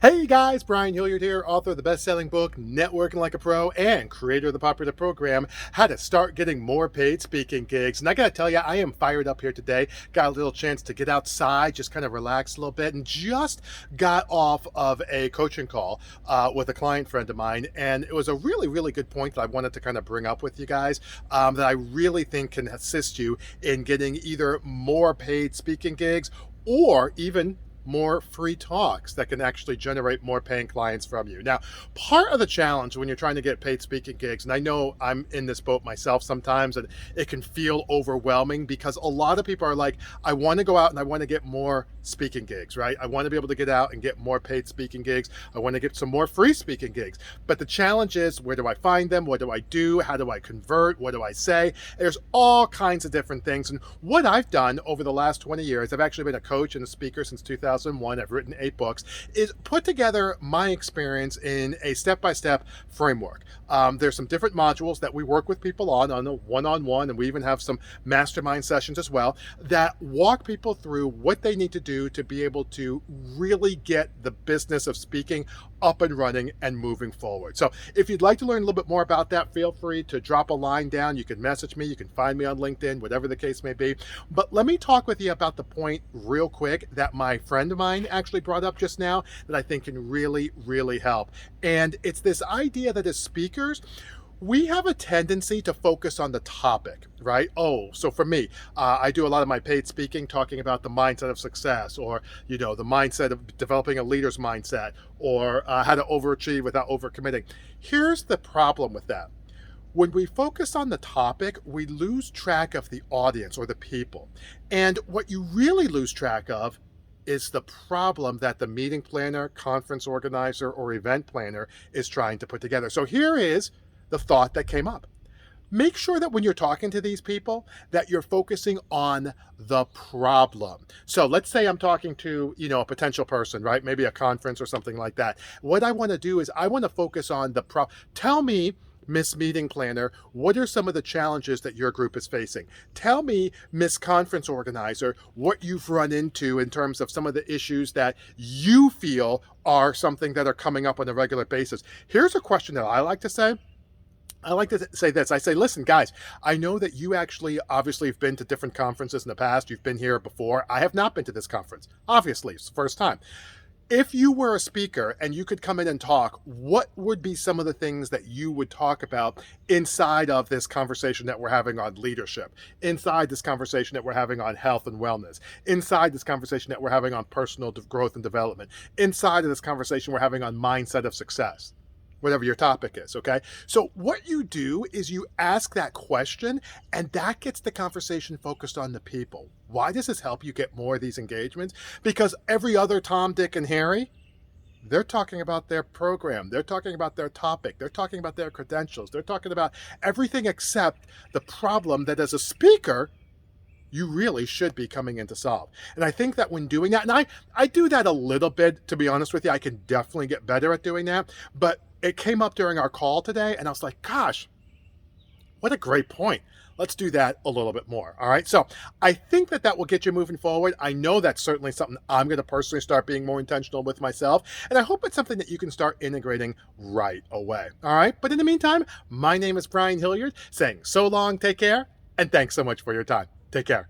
Hey guys, Brian Hilliard here, author of the best-selling book Networking Like a Pro and creator of the popular program How to Start Getting More Paid Speaking Gigs. And I gotta tell you, I am fired up here today. Got a little chance to get outside, just kind of relax a little bit, and just got off of a coaching call with a client friend of mine. And it was a really good point that I wanted to kind of bring up with you guys that I really think can assist you in getting either more paid speaking gigs or even more free talks that can actually generate more paying clients from you. Now, part of the challenge when you're trying to get paid speaking gigs, and I know I'm in this boat myself sometimes, and it can feel overwhelming because a lot of people are like, I want to go out and I want to get more speaking gigs, right? I want to be able to get out and get more paid speaking gigs. I want to get some more free speaking gigs. But the challenge is, where do I find them? What do I do? How do I convert? What do I say? There's all kinds of different things. And what I've done over the last 20 years, I've actually been a coach and a speaker since 2001. I've written 8 books, is put together my experience in a step-by-step framework. There's some different modules that we work with people on a one-on-one, and we even have some mastermind sessions as well that walk people through what they need to do to be able to really get the business of speaking up and running and moving forward. So if you'd like to learn a little bit more about that, feel free to drop a line down. You can message me, you can find me on LinkedIn, whatever the case may be. But let me talk with you about the point real quick that my friend of mine actually brought up just now that I think can really help. And it's this idea that as speakers, we have a tendency to focus on the topic, right? Oh, so for me, I do a lot of my paid speaking talking about the mindset of success, or, the mindset of developing a leader's mindset, or how to overachieve without overcommitting. Here's the problem with that. When we focus on the topic, we lose track of the audience or the people. And what you really lose track of is the problem that the meeting planner, conference organizer, or event planner is trying to put together. So here is the thought that came up. Make sure that when you're talking to these people that you're focusing on the problem. So let's say I'm talking to, a potential person, right? Maybe a conference or something like that. What I want to do is I want to focus on the problem. Tell me, Miss Meeting Planner, what are some of the challenges that your group is facing? Tell me, Miss Conference Organizer, what you've run into in terms of some of the issues that you feel are something that are coming up on a regular basis. Here's a question that I like to say. I like to say this. I say, listen, guys, I know that you actually obviously have been to different conferences in the past. You've been here before. I have not been to this conference. Obviously, it's the first time. If you were a speaker and you could come in and talk, what would be some of the things that you would talk about inside of this conversation that we're having on leadership, inside this conversation that we're having on health and wellness, inside this conversation that we're having on personal growth and development, inside of this conversation we're having on mindset of success? Whatever your topic is, okay? So what you do is you ask that question, and that gets the conversation focused on the people. Why does this help you get more of these engagements? Because every other Tom, Dick, and Harry, they're talking about their program. They're talking about their topic. They're talking about their credentials. They're talking about everything except the problem that as a speaker, you really should be coming in to solve. And I think that when doing that, and I do that a little bit, to be honest with you, I can definitely get better at doing that. But it came up during our call today, and I was like, gosh, what a great point. Let's do that a little bit more. All right. So I think that will get you moving forward. I know that's certainly something I'm going to personally start being more intentional with myself. And I hope it's something that you can start integrating right away. All right. But in the meantime, my name is Brian Hilliard, saying so long, take care, and thanks so much for your time. Take care.